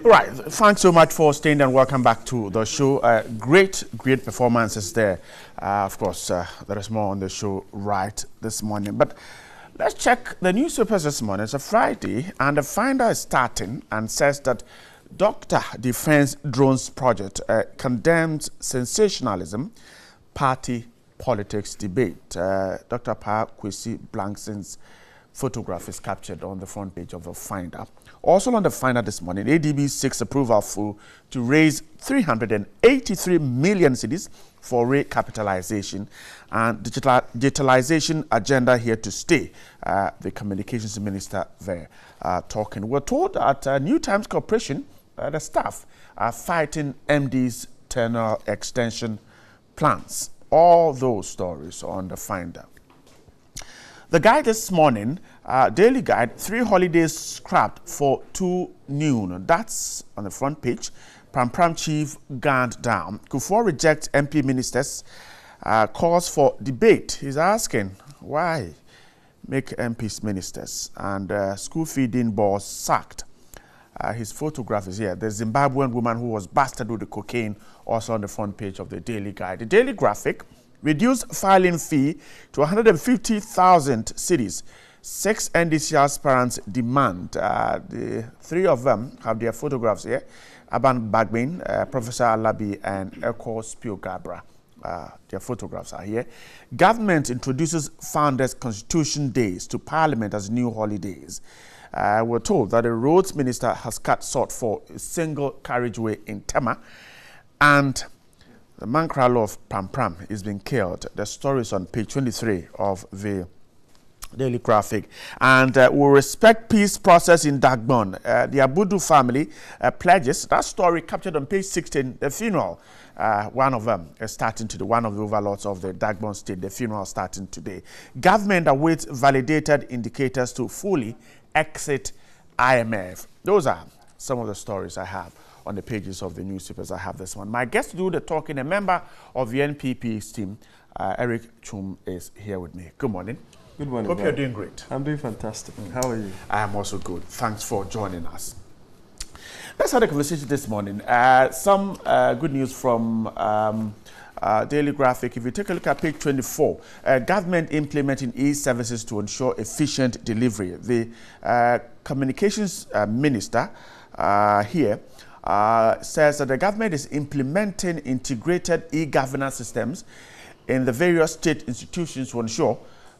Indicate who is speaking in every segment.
Speaker 1: Right. Thanks so much for staying and welcome back to the show. Great performances there. Of course, there is more on the show right this morning. But let's check the newspapers this morning. It's a Friday, and the Finder is starting and says that Dr. Defense Drones Project condemns sensationalism, party politics debate. Dr. Pa Kwesi Blankson's photograph is captured on the front page of the Finder. Also on the Finder this morning, ADB seeks approval to raise 383 million cedis for recapitalization and digitalization agenda here to stay. The communications minister there talking. We're told at New Times Corporation, the staff are fighting MD's tenure extension plans. All those stories on the Finder. The guide this morning, daily guide, 3 holidays scrapped for 2 noon. That's on the front page. Pram chief gunned down. Kufuor rejects MP ministers, calls for debate. He's asking why make MPs ministers, and school feeding boss sacked. His photograph is here. The Zimbabwean woman who was busted with the cocaine, also on the front page of the daily guide. The daily graphic, reduced filing fee to 150,000 cedis. 6 NDC aspirants demand. The 3 of them have their photographs here. Aban Bagbin, Professor Alabi, and Eko Spiogabra. Their photographs are here. Government introduces Founders Constitution Days to Parliament as new holidays. We're told that the roads minister has cut short for a single carriageway in Tema, and the Mankra law of Pram is being killed. The story is on page 23 of the daily graphic. And we respect peace process in Dagbon. The Abudu family pledges. That story captured on page 16, the funeral. One of them is starting today. One of the overlords of the Dagbon state, the funeral starting today. Government awaits validated indicators to fully exit IMF. Those are some of the stories I have on the pages of the newspapers I have this one. My guest to do the talking, a member of the NPP's team, Eric Chum, is here with me. Good morning.
Speaker 2: Good morning.
Speaker 1: Hope you're doing great.
Speaker 2: I'm doing fantastic. How are you?
Speaker 1: I am also good. Thanks for joining us. Let's have a conversation this morning. Some good news from Daily Graphic. If you take a look at page 24, government implementing e-services to ensure efficient delivery. The communications minister here says that the government is implementing integrated e-governance systems in the various state institutions to ensure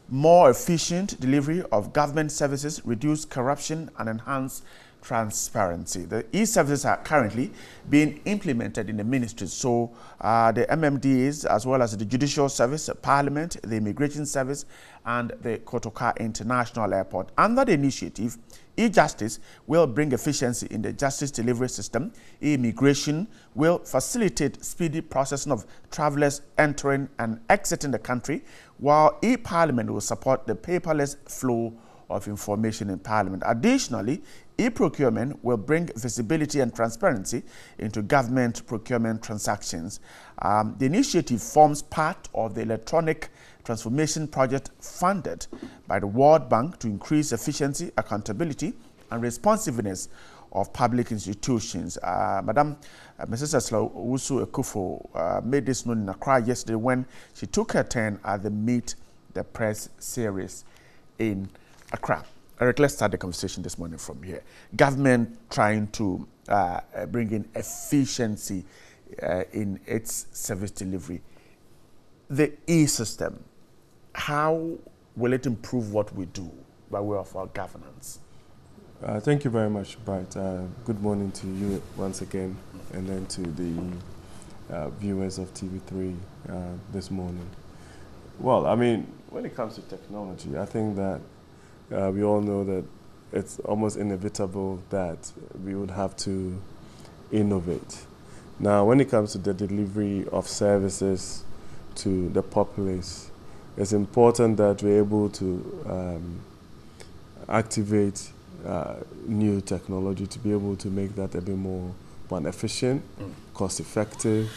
Speaker 1: more efficient delivery of government services, reduce corruption, and enhance transparency. The e-services are currently being implemented in the ministries. So the MMDAs, as well as the Judicial Service, Parliament, the Immigration Service, and the Kotoka International Airport. Under the initiative, e-justice will bring efficiency in the justice delivery system. E-immigration will facilitate speedy processing of travelers entering and exiting the country, while e-parliament will support the paperless flow of information in Parliament. Additionally, e-procurement will bring visibility and transparency into government procurement transactions. The initiative forms part of the electronic transformation project funded by the World Bank to increase efficiency, accountability, and responsiveness of public institutions. Madam Mrs. Esla Usu Ekufo made this known in Accra yesterday when she took her turn at the Meet the Press series in Accra. Eric, let's start the conversation this morning from here. Government trying to bring in efficiency in its service delivery. The e-system, how will it improve what we do by way of our governance?
Speaker 2: Thank you very much, Bright. Good morning to you once again, and then to the viewers of TV3 this morning. Well, I mean, when it comes to technology, I think that we all know that it's almost inevitable that we would have to innovate. Now, when it comes to the delivery of services to the populace, it's important that we're able to activate new technology to be able to make that a bit more efficient, cost-effective,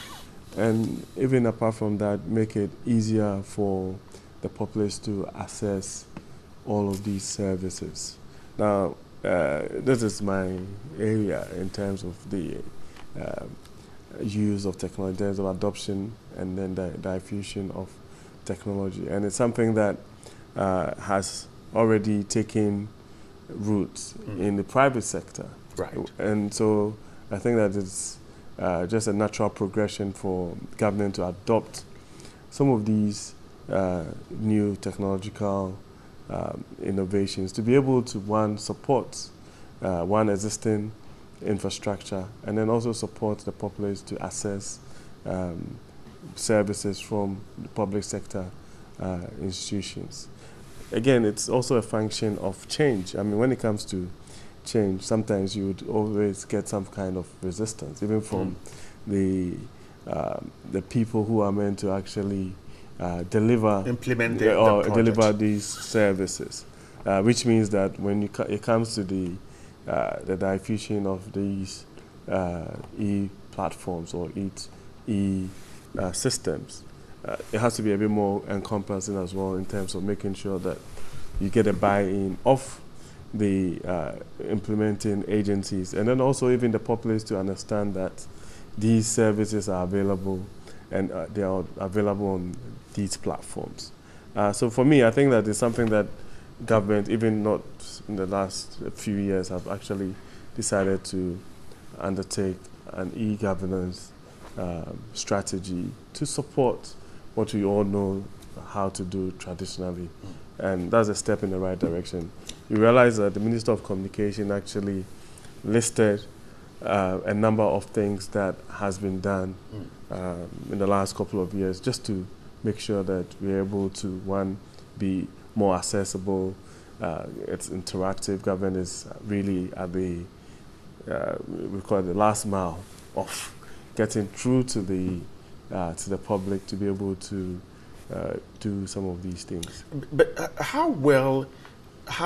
Speaker 2: and even apart from that, make it easier for the populace to access all of these services. Now, this is my area in terms of the use of technology, in terms of adoption and then the diffusion of technology. And it's something that has already taken roots in the private sector.
Speaker 1: Right.
Speaker 2: And so I think that it's just a natural progression for government to adopt some of these new technological innovations to be able to, one, support one existing infrastructure, and then also support the populace to access services from the public sector institutions. Again, it's also a function of change. I mean, when it comes to change, sometimes you would always get some kind of resistance, even from the people who are meant to actually
Speaker 1: implement
Speaker 2: or deliver these services, which means that when it comes to the diffusion of these e-platforms or e-systems, it has to be a bit more encompassing as well in terms of making sure that you get a buy-in of the implementing agencies, and then also even the populace to understand that these services are available and they are available on these platforms. So for me, I think that it's something that government, even not in the last few years, have actually decided to undertake an e-governance strategy to support what we all know how to do traditionally. And that's a step in the right direction. You realize that the Minister of Communication actually listed a number of things that has been done in the last couple of years just to make sure that we're able to, one, be more accessible. It's interactive. Government is really at the, we call it the last mile of getting through to the public to be able to do some of these things.
Speaker 1: But how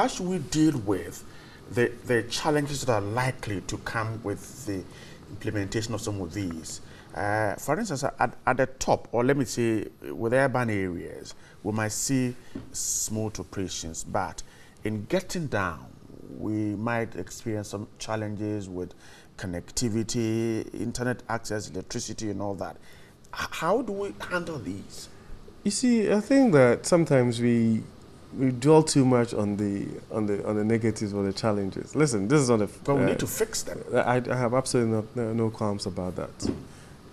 Speaker 1: should we deal with the challenges that are likely to come with the implementation of some of these? For instance, at the top, or let me say with urban areas, we might see smooth operations, but in getting down, we might experience some challenges with connectivity, internet access, electricity, and all that. How do we handle these?
Speaker 2: You see, I think that sometimes we dwell too much on the negatives or the challenges. Listen, this is not a.
Speaker 1: But we need to fix them.
Speaker 2: I have absolutely no qualms about that.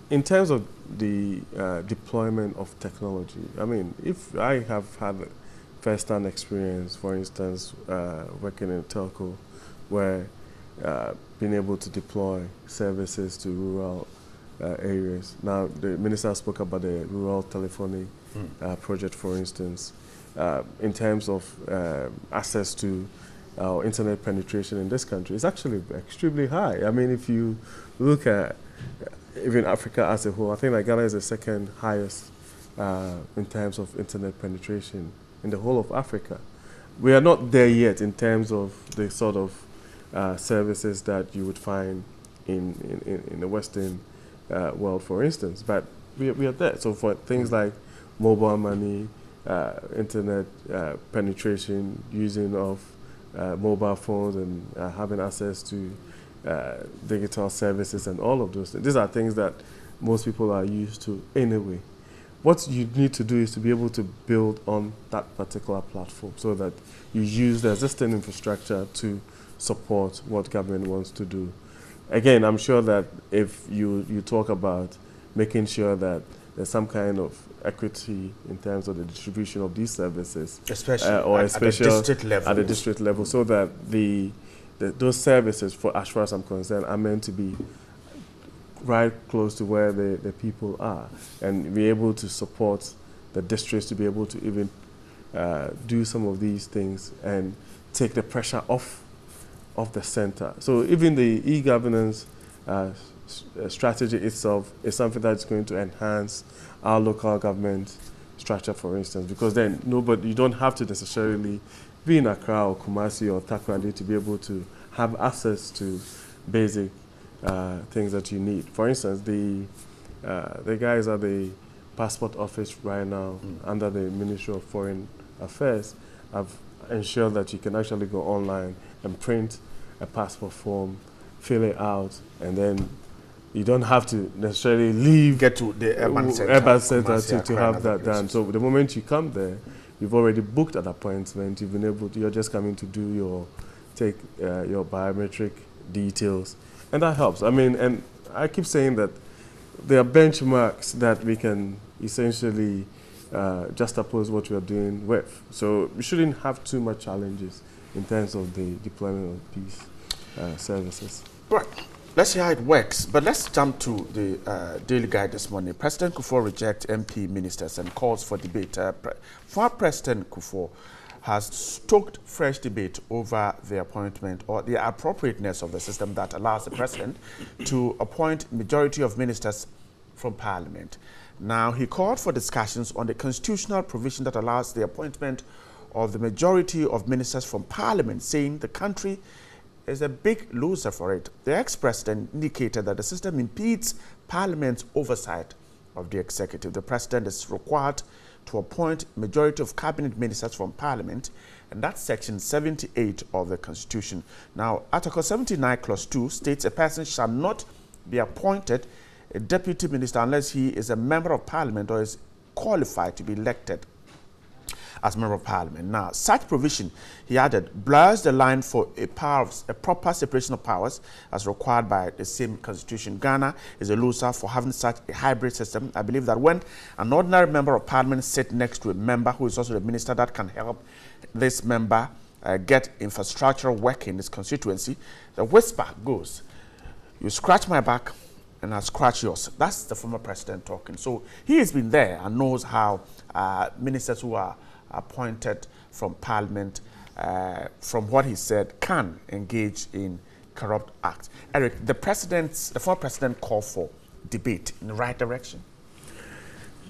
Speaker 2: In terms of the deployment of technology, I mean, if I have had first-hand experience, for instance, working in a telco, where being able to deploy services to rural areas. Now, the minister spoke about the rural telephony project, for instance. In terms of access to internet penetration in this country, it's actually extremely high. I mean, if you look at even Africa as a whole, I think that Ghana is the second highest in terms of internet penetration in the whole of Africa. We are not there yet in terms of the sort of services that you would find in the Western world, for instance, but we are there. So for things like mobile money, internet penetration, using of mobile phones, and having access to digital services and all of those things. These are things that most people are used to anyway. What you need to do is to be able to build on that particular platform so that you use the existing infrastructure to support what government wants to do. Again, I'm sure that if you talk about making sure that there's some kind of equity in terms of the distribution of these services,
Speaker 1: especially
Speaker 2: at
Speaker 1: the
Speaker 2: district level, so that those services, as far as I'm concerned, are meant to be right close to where the people are, and be able to support the districts to be able to even do some of these things and take the pressure off the center. So even the e-governance strategy itself is something that's going to enhance our local government structure, for instance, because then you don't have to necessarily be in Accra or Kumasi or Takoradi to be able to have access to basic things that you need. For instance, the guys at the passport office right now under the Ministry of Foreign Affairs have ensured that you can actually go online and print a passport form, fill it out, and then you don't have to necessarily leave,
Speaker 1: get to the urban center
Speaker 2: to have that done. So the moment you come there, you've already booked an appointment. You've been able to, you're just coming to do your your biometric details, and that helps. I mean, and I keep saying that there are benchmarks that we can essentially juxtapose what we are doing with. So we shouldn't have too much challenges in terms of the deployment of these services.
Speaker 1: Right. Let's see how it works, but let's jump to the Daily Guide this morning. President Kufuor rejects MP ministers and calls for debate. Former President Kufuor has stoked fresh debate over the appointment or the appropriateness of the system that allows the president to appoint majority of ministers from Parliament. Now, he called for discussions on the constitutional provision that allows the appointment of the majority of ministers from Parliament, saying the country is a big loser for it. The ex-president indicated that the system impedes Parliament's oversight of the executive. The president is required to appoint majority of cabinet ministers from Parliament, and that's section 78 of the Constitution. Now, Article 79, Clause 2 states a person shall not be appointed a deputy minister unless he is a member of Parliament or is qualified to be elected as member of Parliament. Now, such provision, he added, blurs the line for a proper separation of powers as required by the same Constitution. Ghana is a loser for having such a hybrid system. I believe that when an ordinary member of Parliament sits next to a member who is also the minister, that can help this member get infrastructure work in his constituency. The whisper goes, you scratch my back and I scratch yours. That's the former president talking. So he has been there and knows how ministers who are appointed from Parliament, from what he said, can engage in corrupt acts. Eric, the former president called for debate in the right direction.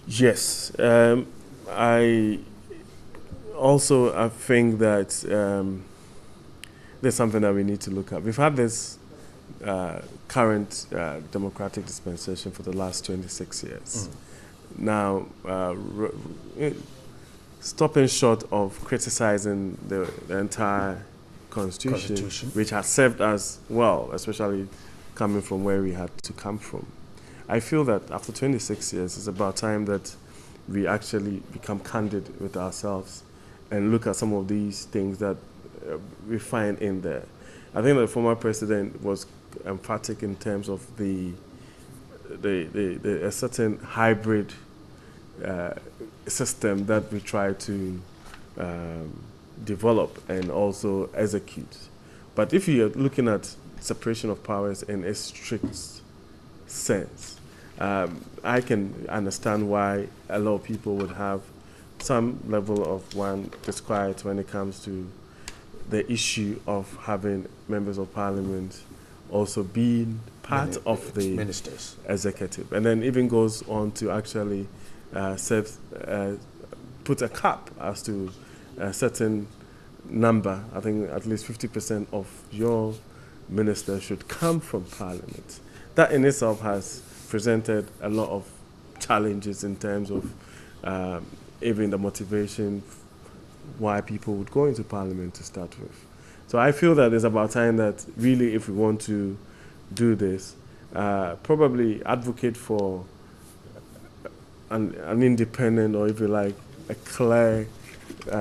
Speaker 2: Yes, I think that there's something that we need to look at. We've had this current democratic dispensation for the last 26 years. Now, stopping short of criticizing the entire constitution, which has served us well, especially coming from where we had to come from. I feel that after 26 years, it's about time that we actually become candid with ourselves and look at some of these things that we find in there. I think the former president was emphatic in terms of a certain hybrid system that we try to develop and also execute. But if you're looking at separation of powers in a strict sense, I can understand why a lot of people would have some level of disquiet when it comes to the issue of having members of parliament also being part of the
Speaker 1: ministers
Speaker 2: executive, and then even goes on to actually put a cap as to a certain number. I think at least 50% of your ministers should come from Parliament. That in itself has presented a lot of challenges in terms of even the motivation why people would go into Parliament to start with. So I feel that it's about time that really, if we want to do this, probably advocate for an independent, or if you like, a clear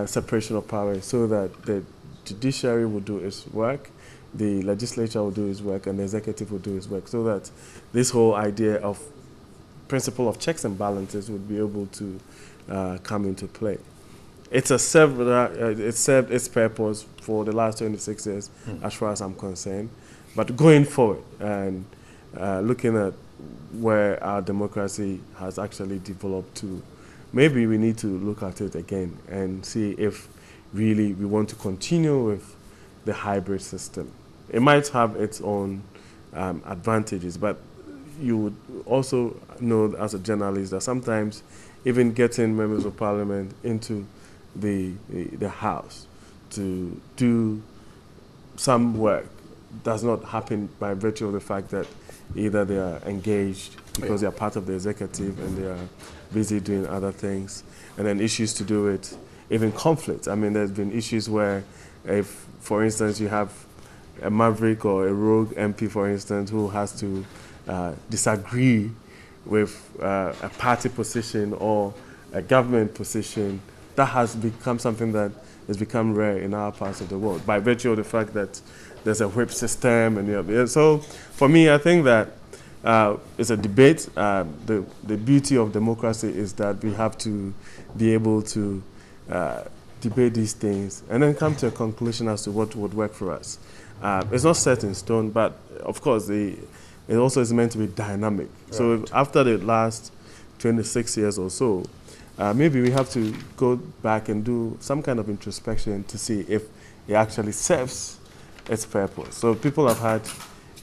Speaker 2: separation of powers, so that the judiciary will do its work, the legislature will do its work, and the executive will do its work, so that this whole idea of principle of checks and balances would be able to come into play. It served its purpose for the last 26 years, as far as I'm concerned. But going forward and looking at where our democracy has actually developed to, maybe we need to look at it again and see if really we want to continue with the hybrid system. It might have its own advantages, but you would also know as a journalist that sometimes even getting members of parliament into the House to do some work does not happen by virtue of the fact that either they are engaged because they are part of the executive and they are busy doing other things, and then issues to do with even conflict. I mean, there's been issues where if, for instance, you have a maverick or a rogue MP, for instance, who has to disagree with a party position or a government position, that has become something that has become rare in our parts of the world by virtue of the fact that there's a whip system. And so for me, I think that it's a debate. The beauty of democracy is that we have to be able to debate these things and then come to a conclusion as to what would work for us. It's not set in stone, but of course it also is meant to be dynamic. Right. So after the last 26 years or so, maybe we have to go back and do some kind of introspection to see if it actually serves its purpose. So people have had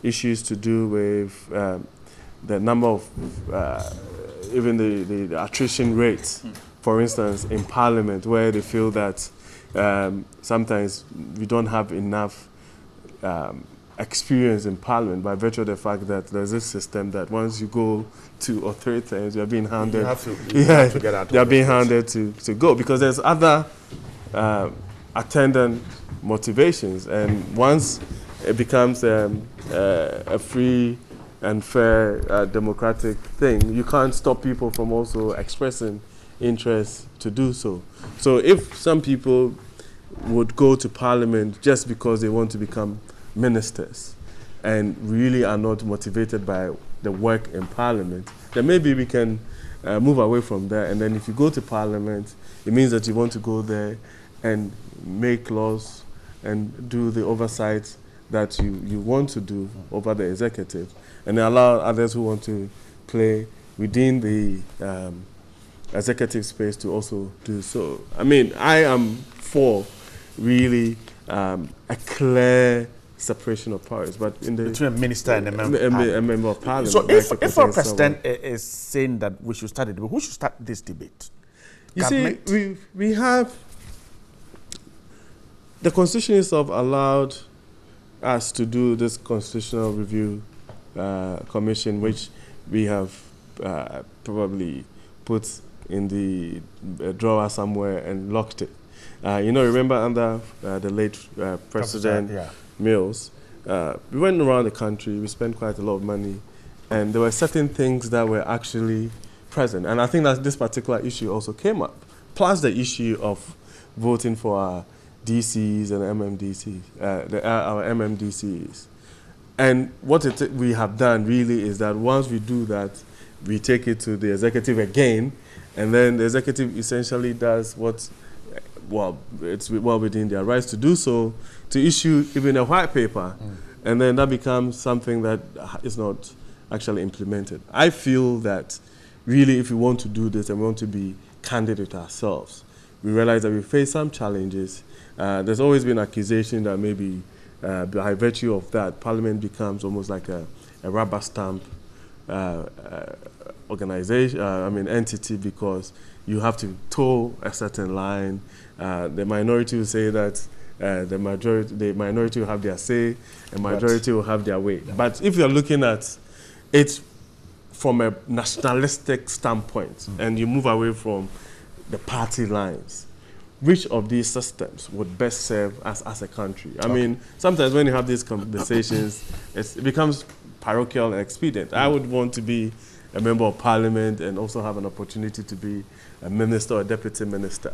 Speaker 2: issues to do with the number of, even the attrition rates, for instance, in Parliament, where they feel that sometimes we don't have enough experience in Parliament by virtue of the fact that there's this system that once you go 2 or 3 times, you're being handed.
Speaker 1: You have to get out.
Speaker 2: You're being handed to go because there's other attendant motivations, and once it becomes a free and fair democratic thing, you can't stop people from also expressing interest to do so. So if some people would go to Parliament just because they want to become ministers and really are not motivated by the work in Parliament, then maybe we can move away from that. And then if you go to Parliament, it means that you want to go there and make laws and do the oversight that you want to do over the executive, and allow others who want to play within the executive space to also do so. I mean, I am for really a clear separation of powers, but in the
Speaker 1: between a minister and a
Speaker 2: member of Parliament.
Speaker 1: So if our president is saying that we should start a debate, who should start this debate?
Speaker 2: You see, we have the Constitution itself allowed us to do this constitutional review commission, which we have probably put in the drawer somewhere and locked it. Remember under the late President Mills, we went around the country, we spent quite a lot of money, and there were certain things that were actually present. And I think that this particular issue also came up, plus the issue of voting for our DCs and MMDCs, our MMDCs. And what we have done really is that once we do that, we take it to the executive again, and then the executive essentially does what, well, it's well within their rights to do so, to issue even a white paper, and then that becomes something that is not actually implemented. I feel that really if we want to do this and we want to be candid with ourselves, we realize that we face some challenges. There's always been accusation that maybe by virtue of that, Parliament becomes almost like a rubber stamp organization, entity, because you have to toe a certain line. The minority will say that the minority will have their say, and majority will have their way. But if you're looking at it from a nationalistic standpoint, and you move away from the party lines, which of these systems would best serve us as a country? I mean, sometimes when you have these conversations, it becomes parochial and expedient. I would want to be a member of Parliament and also have an opportunity to be a minister or a deputy minister.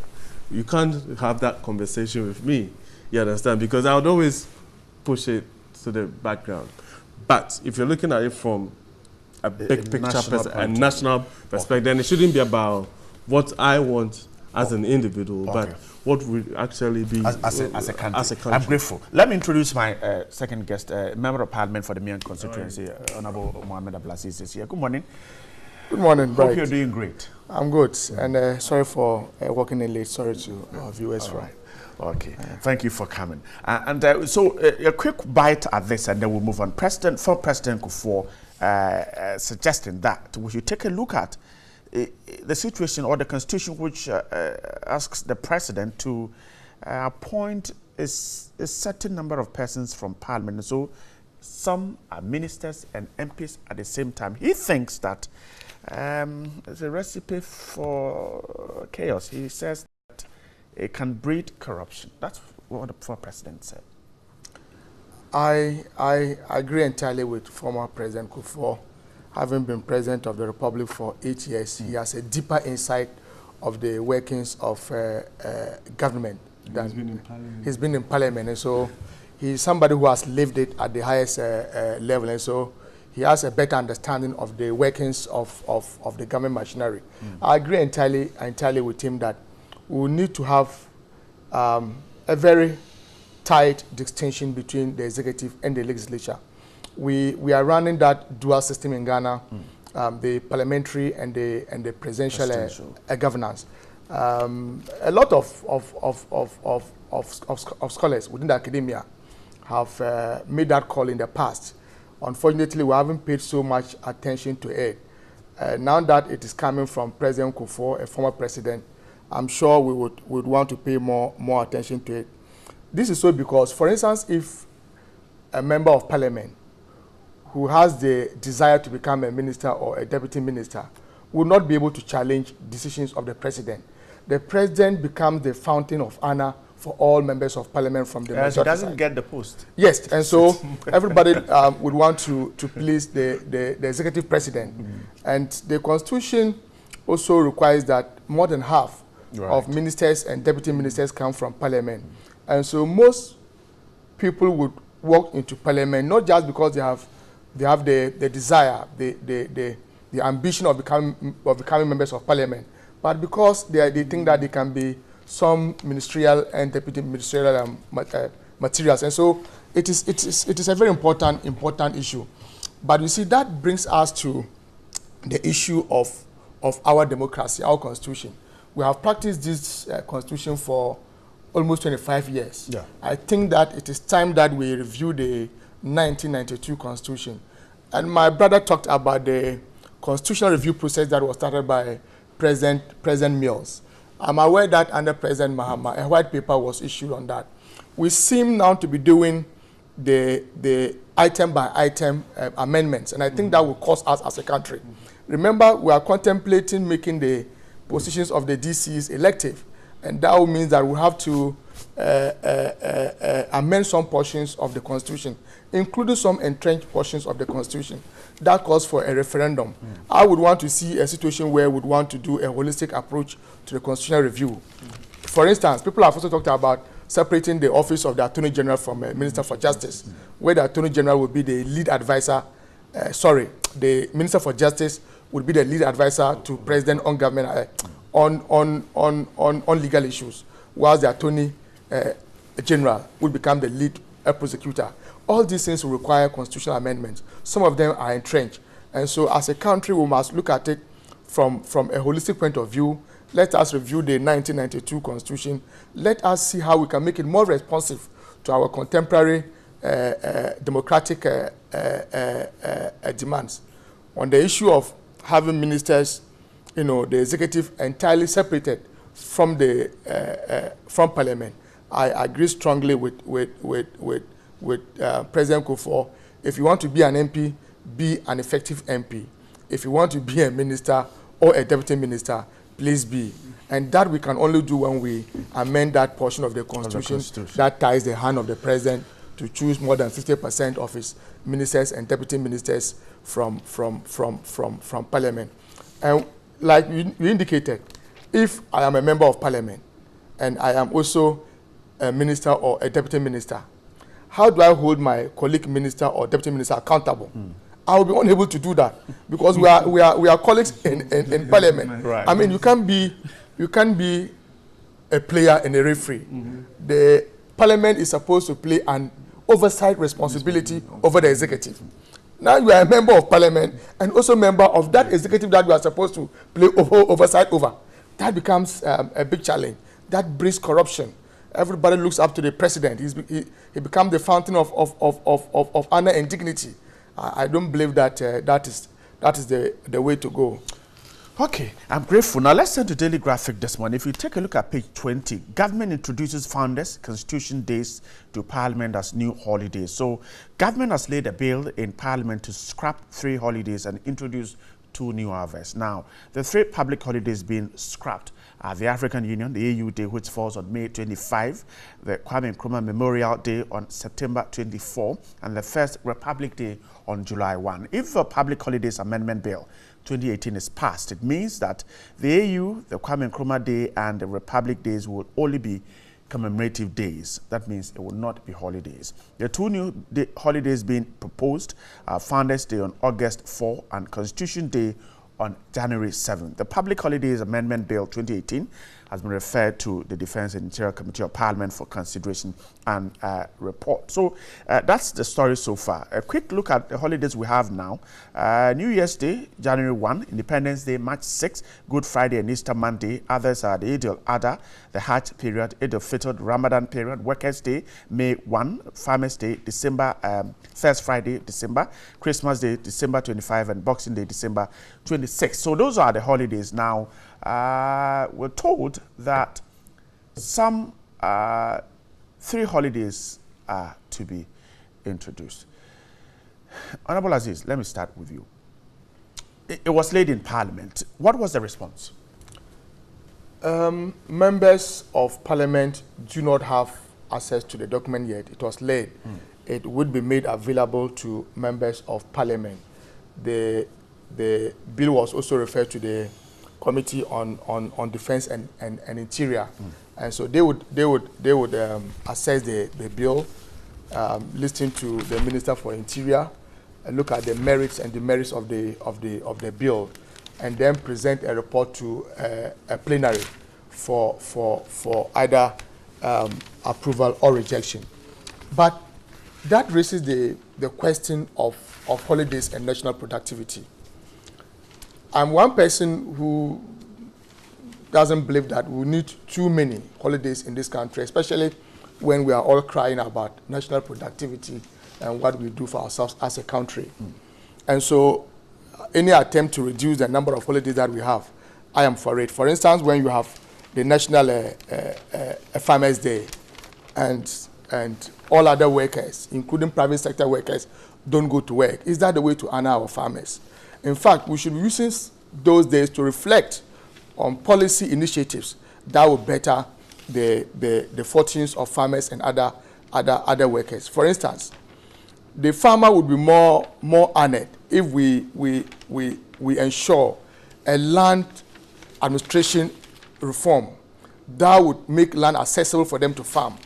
Speaker 2: You can't have that conversation with me, you understand? Because I would always push it to the background. But if you're looking at it from a big picture, a national perspective, then it shouldn't be about what I want as an individual, but what would actually be as a country.
Speaker 1: I'm grateful. Let me introduce my second guest, Member of Parliament for the Mion constituency, Honorable Hon Mohammed Aziz Mp is here. Good morning.
Speaker 3: Good morning, Bright.
Speaker 1: Hope you're doing great.
Speaker 3: I'm good, and sorry for walking in late. Sorry to our viewers.
Speaker 1: Right. Okay. Thank you for coming. So a quick bite at this, and then we'll move on. Former President Kufuor suggesting that we should take a look at the situation or the constitution which asks the president to appoint a certain number of persons from Parliament. So some are ministers and MPs at the same time. He thinks that it's a recipe for chaos. He says that it can breed corruption. That's what the former president said?
Speaker 3: I agree entirely with former President Kufuor. Having been president of the Republic for 8 years, he has a deeper insight of the workings of government.
Speaker 2: He's been in parliament. He's
Speaker 3: been in parliament, and so he's somebody who has lived it at the highest level, and so he has a better understanding of the workings of the government machinery. I agree entirely with him that we need to have a very tight distinction between the executive and the legislature. We are running that dual system in Ghana, the parliamentary and the presidential governance. A lot of scholars within the academia have made that call in the past. Unfortunately, we haven't paid so much attention to it. Now that it is coming from President Kufuor, a former president, I'm sure we would want to pay more attention to it. This is so because, for instance, if a member of parliament who has the desire to become a minister or a deputy minister will not be able to challenge decisions of the president becomes the fountain of honor for all members of parliament from the majority
Speaker 1: he doesn't
Speaker 3: side.
Speaker 1: Get the post.
Speaker 3: Yes, and so everybody would want to please the executive president. And the constitution also requires that more than half of ministers and deputy ministers come from parliament. And so most people would walk into parliament not just because they have the desire, the ambition of becoming members of parliament, but because they think that they can be some ministerial and deputy ministerial materials. And so it is a very important issue. But you see, that brings us to the issue of our democracy, our constitution. We have practiced this constitution for almost 25 years. Yeah. I think that it is time that we review the 1992 constitution. And my brother talked about the constitutional review process that was started by President Mills. I'm aware that under President Mahama, a white paper was issued on that. We seem now to be doing the item by item amendments, and I think that will cost us as a country. Remember, we are contemplating making the positions of the DCs elective, and that means that we have to amend some portions of the Constitution, including some entrenched portions of the Constitution. That calls for a referendum. I would want to see a situation where we would want to do a holistic approach to the constitutional review. For instance, people have also talked about separating the office of the Attorney General from Minister for Justice, where the Attorney General would be the lead advisor, the Minister for Justice would be the lead advisor to President on government on legal issues, whilst the Attorney General would become the lead prosecutor. All these things will require constitutional amendments. Some of them are entrenched. And so as a country, we must look at it from a holistic point of view. Let us review the 1992 Constitution. Let us see how we can make it more responsive to our contemporary democratic demands. On the issue of having ministers, the executive entirely separated from from Parliament, I agree strongly with President Kufuor. If you want to be an MP, be an effective MP. If you want to be a minister or a deputy minister, please be. And that we can only do when we amend that portion of the Constitution that ties the hand of the president to choose more than 50% of his ministers and deputy ministers from Parliament. And like you indicated, if I am a member of Parliament and I am also a minister or a deputy minister, how do I hold my colleague minister or deputy minister accountable? I will be unable to do that because we are colleagues in Parliament. Right. I mean, you can't be a player and a referee. The Parliament is supposed to play an oversight responsibility over the executive. Now you are a member of Parliament and also member of that executive that you are supposed to play oversight over. That becomes a big challenge. That breeds corruption. Everybody looks up to the president. He becomes the fountain of honor and dignity. I don't believe that that is the way to go.
Speaker 1: Okay, I'm grateful. Now let's turn to Daily Graphic this morning. If you take a look at page 20, government introduces Founders Constitution Days to Parliament as new holidays. So government has laid a bill in Parliament to scrap 3 holidays and introduce 2 new harvests. Now, the 3 public holidays being scrapped are the African Union, the AU Day, which falls on May 25, the Kwame Nkrumah Memorial Day on September 24, and the First Republic Day on July 1. If the Public Holidays Amendment Bill 2018 is passed, it means that the AU, the Kwame Nkrumah Day, and the Republic Days will only be commemorative days. That means it will not be holidays. The 2 new holidays being proposed are Founders Day on August 4 and Constitution Day on January 7. The Public Holidays Amendment Bill 2018 has been referred to the Defense and Interior Committee of Parliament for consideration and report. So that's the story so far. A quick look at the holidays we have now. New Year's Day, January 1, Independence Day, March 6, Good Friday and Easter Monday. Others are the Eid al-Adha, the Hajj period, Eid al-Fitr, Ramadan period, Workers' Day, May 1, Farmers' Day, December, First Friday, December, Christmas Day, December 25, and Boxing Day, December 26. So those are the holidays. Now, we're told that some 3 holidays are to be introduced. Honorable Aziz, let me start with you. It was laid in Parliament. What was the response?
Speaker 3: Members of Parliament do not have access to the document yet. It was laid. It would be made available to members of Parliament. The bill was also referred to the Committee on Defense and Interior, and so they would assess the bill, listen to the Minister for Interior, look at the merits and demerits of the bill, and then present a report to a plenary for either approval or rejection. But that raises the question of holidays and national productivity. I'm one person who doesn't believe that we need too many holidays in this country, especially when we are all crying about national productivity and what we do for ourselves as a country. And so any attempt to reduce the number of holidays that we have, I am for it. For instance, when you have the National Farmers' Day and all other workers, including private sector workers, don't go to work, is that the way to honor our farmers? In fact, we should be using those days to reflect on policy initiatives that will better the fortunes of farmers and other workers. For instance, the farmer would be more honored if we ensure a land administration reform that would make land accessible for them to farm.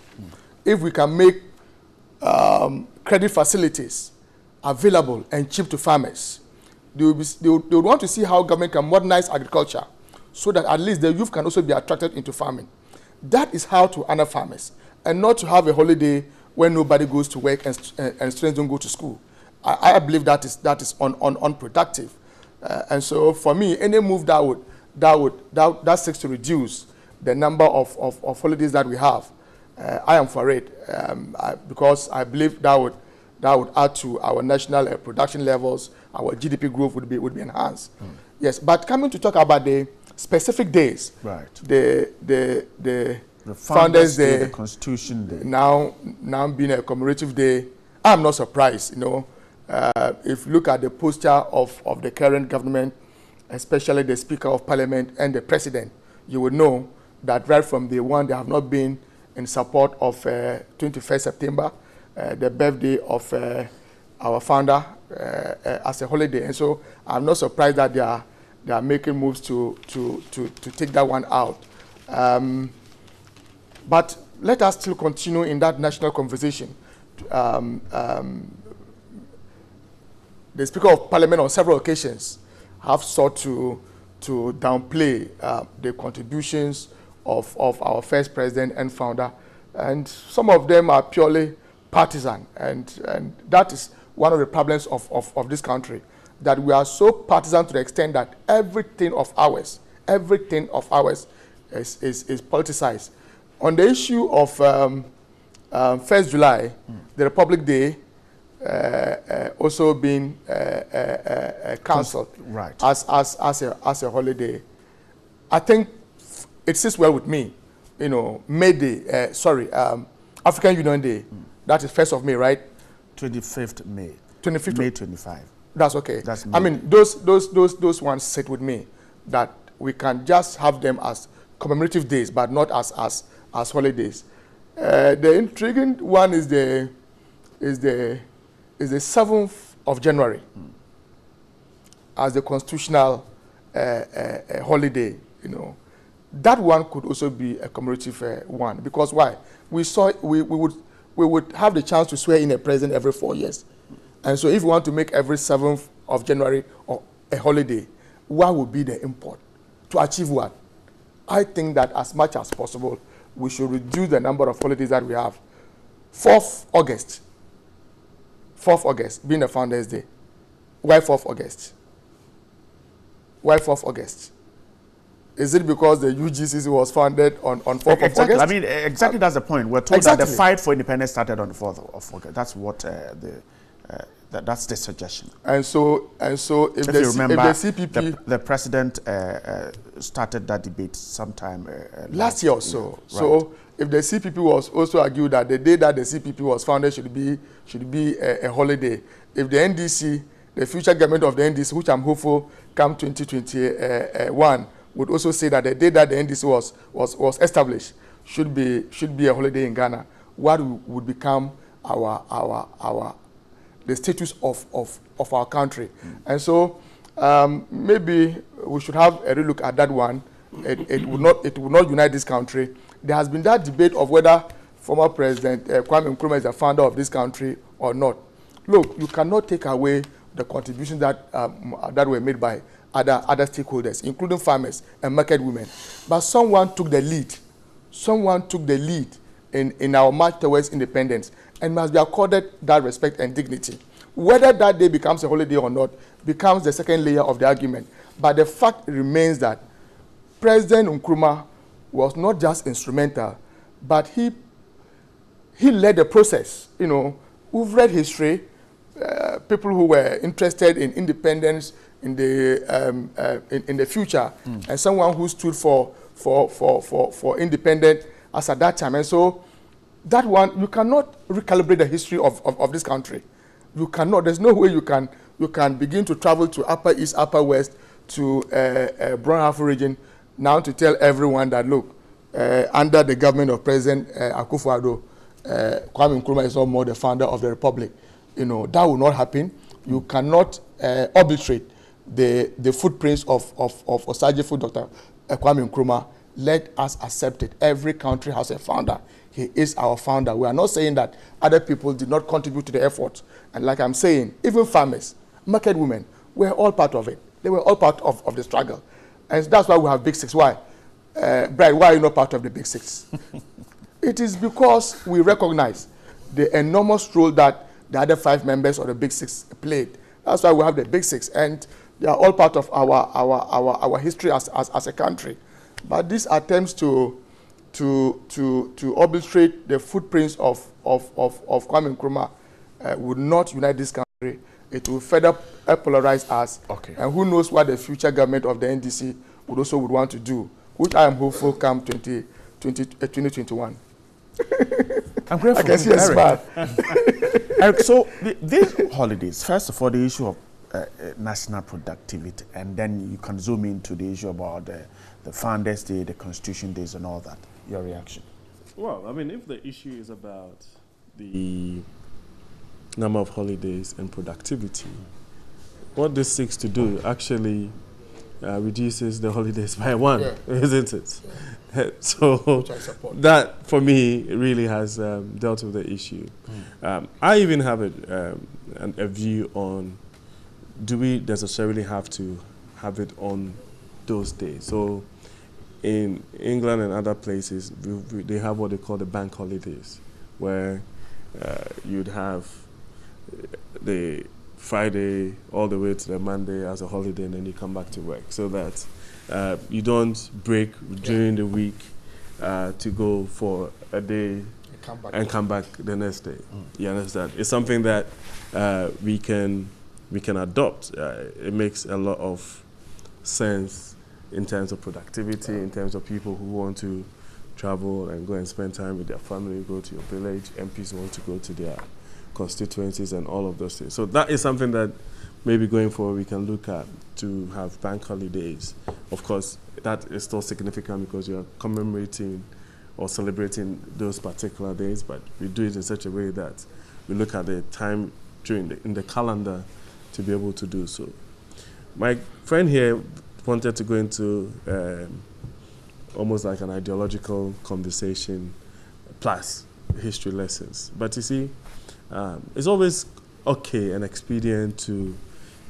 Speaker 3: If we can make credit facilities available and cheap to farmers, they would want to see how government can modernize agriculture so that at least the youth can also be attracted into farming. That is how to honor farmers, and not to have a holiday when nobody goes to work and students don't go to school. I believe that is unproductive. And so for me, any move that seeks to reduce the number of holidays that we have, I am for it, because I believe that would add to our national production levels. Our GDP growth would be enhanced. Yes, but coming to talk about the specific days, right? The Founders Day,
Speaker 1: the Constitution Day,
Speaker 3: now being a commemorative day, I'm not surprised. If you look at the posture of the current government, especially the Speaker of Parliament and the President, you would know that right from day one they have not been in support of 21st September, the birthday of our founder, as a holiday. And so I'm not surprised that they are making moves to take that one out. But let us still continue in that national conversation. The Speaker of Parliament on several occasions have sought to downplay the contributions of our first president and founder, and some of them are purely partisan, and that is one of the problems of this country, that we are so partisan to the extent that everything of ours is politicized. On the issue of 1st July, the Republic Day also being cancelled,
Speaker 1: right,
Speaker 3: as a holiday, I think it sits well with me. May Day, African Union Day, that is 1st of May, right?
Speaker 1: 25th May.
Speaker 3: 25th.
Speaker 1: May 25.
Speaker 3: That's okay.
Speaker 1: That's
Speaker 3: I mean, those ones sit with me, that we can just have them as commemorative days, but not as holidays. The intriguing one is the 7th of January as the constitutional holiday. You know, that one could also be a commemorative one, because why? We would have the chance to swear in a president every 4 years, and so if we want to make every 7th of January or a holiday, what would be the import to achieve what? I think that as much as possible, we should reduce the number of holidays that we have. 4th August being the Founders' Day. Why 4th August? Why 4th August? Is it because the UGCC was founded on 4th of August?
Speaker 1: I mean, exactly that's the point. We're told that the fight for independence started on the 4th of August. That's what that's the suggestion. And so if
Speaker 3: you remember,
Speaker 1: the CPP... The president started that debate sometime
Speaker 3: last year or so. Right. So if the CPP was also argued that the day that the CPP was founded should be a holiday, if the NDC, the future government of the NDC, which I'm hopeful come 2021, would also say that the day that the NDC was established should be a holiday in Ghana, what would become the status of our country. And so maybe we should have a relook at that one. It would not unite this country. There has been that debate of whether former President Kwame Nkrumah is the founder of this country or not. Look, you cannot take away the contributions that were made by other stakeholders, including farmers and market women. But someone took the lead. Someone took the lead in our march towards independence, and must be accorded that respect and dignity. Whether that day becomes a holiday or not becomes the second layer of the argument. But the fact remains that President Nkrumah was not just instrumental, but he led the process. You know, we've read history. People who were interested in independence in the future, and someone who stood for independence as at that time. And so that one, you cannot recalibrate the history of this country. You cannot. There's no way you can begin to travel to Upper East, Upper West, to Brown region now to tell everyone that, look, under the government of President Akufo-Addo, Kwame Nkrumah is no more the founder of the Republic. You know, that will not happen. You cannot obliterate the footprints of Osajifo Dr. Kwame Nkrumah. Let us accept it. Every country has a founder. He is our founder. We are not saying that other people did not contribute to the effort. And like I'm saying, even farmers, market women, were all part of it. They were all part of the struggle. And that's why we have Big Six. Why? Brian, why are you not part of the Big Six? It is because we recognize the enormous role that the other 5 members of the Big Six played. That's why we have the Big Six. And they are all part of our history as a country. But these attempts to obliterate the footprints of Kwame Nkrumah would not unite this country. It will further polarize us. Okay. And who knows what the future government of the NDC would want to do, which I am hopeful come 2021.
Speaker 1: I'm grateful.
Speaker 3: I can see a smile.
Speaker 1: Eric, so these holidays, first of all, the issue of national productivity, and then you can zoom into the issue about the Founders' Day, the Constitution Days, and all that. Your reaction?
Speaker 2: Well, I mean, if the issue is about the number of holidays and productivity, what this seeks to do actually reduces the holidays by 1, isn't it? Yeah. So that, for me, really has dealt with the issue. I even have a view on, do we necessarily have to have it on those days? So in England and other places, they have what they call the bank holidays, where you'd have the Friday all the way to the Monday as a holiday, and then you come back to work, so that you don't break during the week to go for a day and come back the next day. You understand? It's something that we can adopt. It makes a lot of sense in terms of productivity, in terms of people who want to travel and go and spend time with their family, go to your village, MPs want to go to their constituencies and all of those things. So that is something that maybe going forward we can look at to have bank holidays. Of course, that is still significant because you are commemorating or celebrating those particular days, but we do it in such a way that we look at the time in the calendar to be able to do so. My friend here wanted to go into almost like an ideological conversation plus history lessons. But you see, it's always okay and expedient to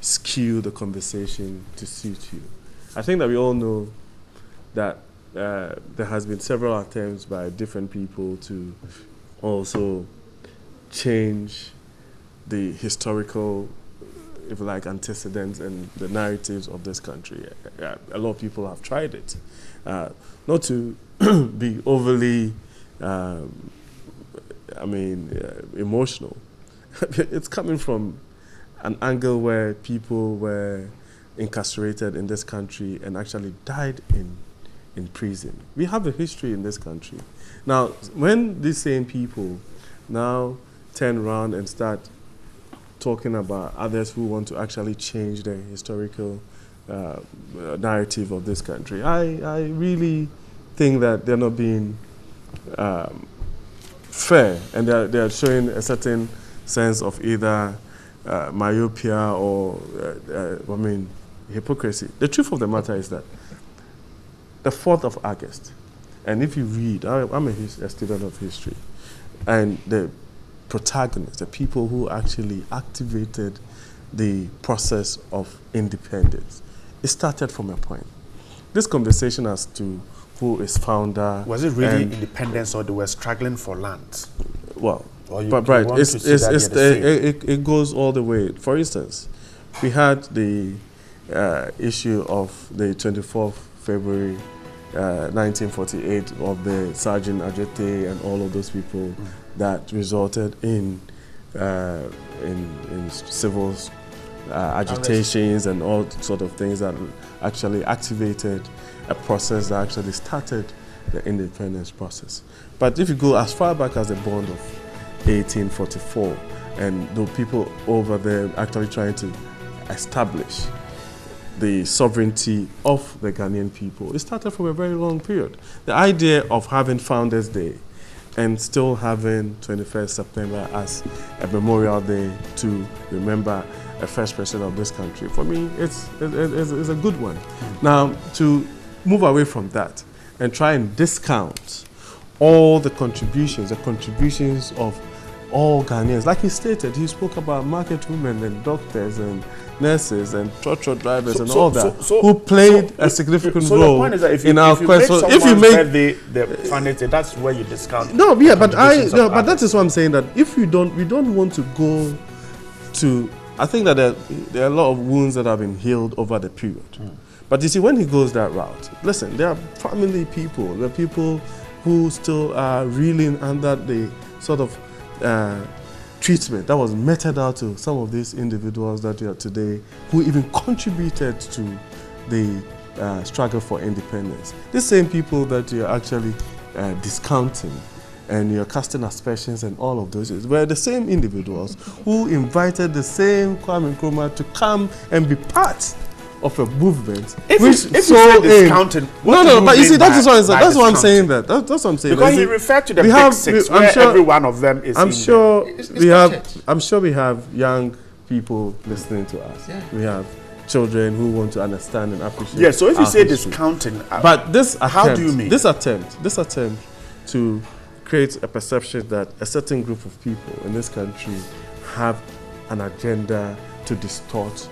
Speaker 2: skew the conversation to suit you. I think that we all know that there has been several attempts by different people to also change the historical, if you like, antecedents and the narratives of this country. A lot of people have tried it. Not to be overly, emotional. It's coming from an angle where people were incarcerated in this country and actually died in prison. We have a history in this country. Now, when these same people now turn around and start talking about others who want to actually change the historical narrative of this country, I really think that they're not being fair, and they're showing a certain sense of either myopia or, hypocrisy. The truth of the matter is that the 4th of August, and if you read, I'm a student of history, and the protagonists, the people who actually activated the process of independence, it started from a point. This conversation as to who is founder.
Speaker 1: Was it really independence, or they were struggling for land?
Speaker 2: Well, but right, it goes all the way. For instance, we had the issue of the 24th February 1948 of the Sergeant Ajete and all of those people that resulted in civil agitations and all sort of things that actually activated a process that actually started the independence process. But if you go as far back as the bond of 1844, and the people over there actually trying to establish the sovereignty of the Ghanaian people, it started from a very long period. The idea of having Founders Day and still having 21st September as a memorial day to remember a first president of this country, for me, it's a good one. Now, to move away from that and try and discount all the contributions of all Ghanaians. Like he stated, he spoke about market women and doctors and nurses and trotro drivers and all that, who played a significant role.
Speaker 1: So the point is that if you make the Founders Day, that's where you discount.
Speaker 2: No, yeah, but that is what I'm saying, that if we don't want to go to, I think that there are a lot of wounds that have been healed over the period. But you see, when he goes that route, listen, there are family people, there are people who still are reeling under the sort of treatment that was meted out to some of these individuals that we are today, who even contributed to the struggle for independence. These same people that you're actually discounting and you're casting aspersions and all of those were the same individuals who invited the same Kwame Nkrumah to come and be part of a movement.
Speaker 1: If you say discounting,
Speaker 2: but you see, that's what I'm saying. That's what I'm saying.
Speaker 1: Because he referred to the big six, where every one of them is.
Speaker 2: I'm sure we have young people listening to us. Yeah. We have children who want to understand and appreciate.
Speaker 1: Yeah. So if you say discounting,
Speaker 2: but this attempt,
Speaker 1: how do you mean
Speaker 2: this attempt to create a perception that a certain group of people in this country have an agenda to distort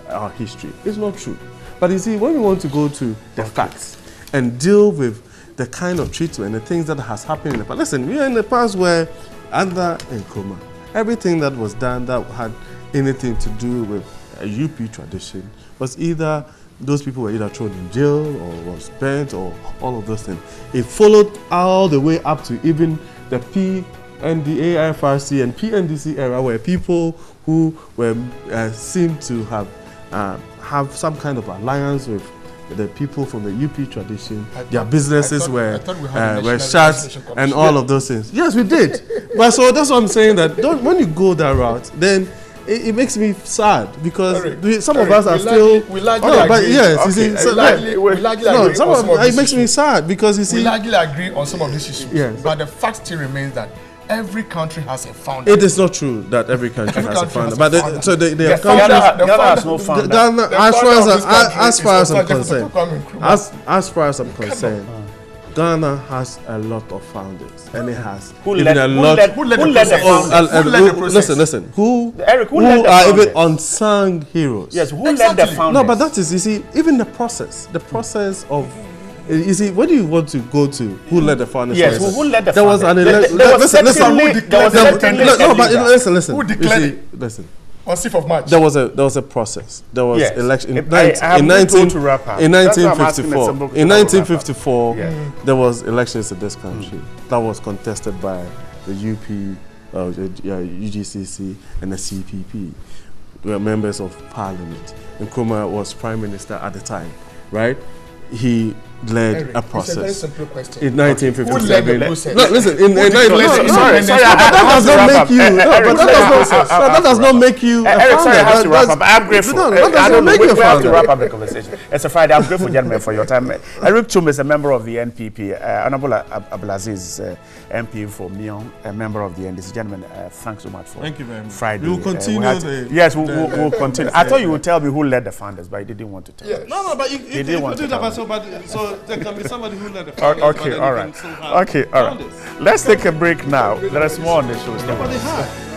Speaker 2: our history? It's not true. But you see, when we want to go to the facts and deal with the kind of treatment, the things that has happened in the past. Listen, we are in the past where under Nkrumah, everything that was done that had anything to do with a UP tradition was either those people were either thrown in jail or was burnt or all of those things. It followed all the way up to even the PNDA, IFRC and PNDC era, where people who were seemed to have some kind of alliance with the people from the UP tradition. Their businesses were shut and all of those things. Yes, we did. But so that's what I'm saying, that when you go that route, then it makes me sad because some of
Speaker 3: Eric,
Speaker 2: us are still.
Speaker 3: We largely agree.
Speaker 2: But yes, you see,
Speaker 3: we largely agree
Speaker 2: some
Speaker 3: on
Speaker 2: of
Speaker 3: some of
Speaker 2: it
Speaker 3: these
Speaker 2: makes me
Speaker 3: issues.
Speaker 2: sad because you see,
Speaker 3: We largely agree on some of these issues.
Speaker 2: Yes.
Speaker 3: But the fact still remains that every country has a founder.
Speaker 2: it is not true that every country has a
Speaker 3: country
Speaker 2: founder.
Speaker 3: has a
Speaker 2: But
Speaker 3: founder.
Speaker 2: so they
Speaker 3: The
Speaker 2: are
Speaker 3: founder-
Speaker 2: countries.
Speaker 1: Ghana has no founder.
Speaker 2: Ghana,
Speaker 3: The
Speaker 2: as
Speaker 3: founder of this country
Speaker 2: as far
Speaker 3: is
Speaker 2: as I'm
Speaker 3: Dr.
Speaker 2: concerned,
Speaker 3: Kwame Nkrumah.
Speaker 2: as far as I'm concerned, Ghana has a lot of founders, and it has
Speaker 1: Who
Speaker 2: even
Speaker 1: led-
Speaker 2: a
Speaker 1: who
Speaker 2: lot.
Speaker 1: led-
Speaker 3: Who led
Speaker 1: Who
Speaker 3: the
Speaker 1: led the
Speaker 3: process?
Speaker 1: founders?
Speaker 3: Who led the process?
Speaker 2: Listen. Who
Speaker 1: Eric, who led the
Speaker 2: are
Speaker 1: founders?
Speaker 2: even unsung heroes?
Speaker 1: Yes, who led
Speaker 3: Exactly.
Speaker 1: the founders?
Speaker 2: No, but that is, you see, even the process of, you see, when you want to go to who led the founders?
Speaker 1: Yes,
Speaker 2: for instance,
Speaker 1: who led the
Speaker 2: there was an
Speaker 1: founders?
Speaker 2: election.
Speaker 1: There was
Speaker 2: Listen,
Speaker 1: certainly- there was certainly a
Speaker 2: no, but
Speaker 1: leader.
Speaker 2: listen.
Speaker 3: Who
Speaker 2: You
Speaker 3: declared
Speaker 2: see,
Speaker 3: it?
Speaker 2: listen.
Speaker 3: On 6th of March.
Speaker 2: There was a process. There was
Speaker 1: Yes.
Speaker 2: election in,
Speaker 1: I have
Speaker 2: in,
Speaker 1: been
Speaker 2: 19,
Speaker 1: told to wrap up.
Speaker 2: in
Speaker 1: That's why I'm asking the
Speaker 2: 1954.
Speaker 1: simple
Speaker 2: In
Speaker 1: question to wrap up.
Speaker 2: 1954,
Speaker 1: Yeah.
Speaker 2: there was elections in this country that was contested by the UP, UGCC, and the CPP. They were members of parliament. Nkrumah was prime minister at the time, right? He led
Speaker 3: Eric,
Speaker 2: a
Speaker 3: It's a very
Speaker 2: process.
Speaker 3: simple question.
Speaker 2: In 1957.
Speaker 3: Who led the process?
Speaker 2: No, listen.
Speaker 1: Sorry,
Speaker 2: That does not make you. That does not make you.
Speaker 1: Eric, sorry, I have to wrap up. I'm grateful.
Speaker 2: No, that
Speaker 1: I
Speaker 2: does
Speaker 1: don't
Speaker 2: not
Speaker 1: know.
Speaker 2: make
Speaker 1: We
Speaker 2: you a
Speaker 1: have to
Speaker 2: founder.
Speaker 1: wrap up the conversation. It's a Friday. I'm grateful, gentlemen, for your time. Eric Chum is a member of the NPP. Honorable Abdulaziz MP for Mion, a member of the NDC. Gentlemen, thanks so much for
Speaker 2: Thank you very much.
Speaker 1: Friday.
Speaker 2: We will continue
Speaker 1: Yes, we'll continue. I thought you would tell me who led the founders, but you didn't want to tell.
Speaker 3: Yes.
Speaker 2: No, but you
Speaker 1: didn't want to tell me.
Speaker 2: so there can be somebody who led the
Speaker 1: Okay, all right. Okay, all right. Let's take a break now. There is more on the show. Stay with us.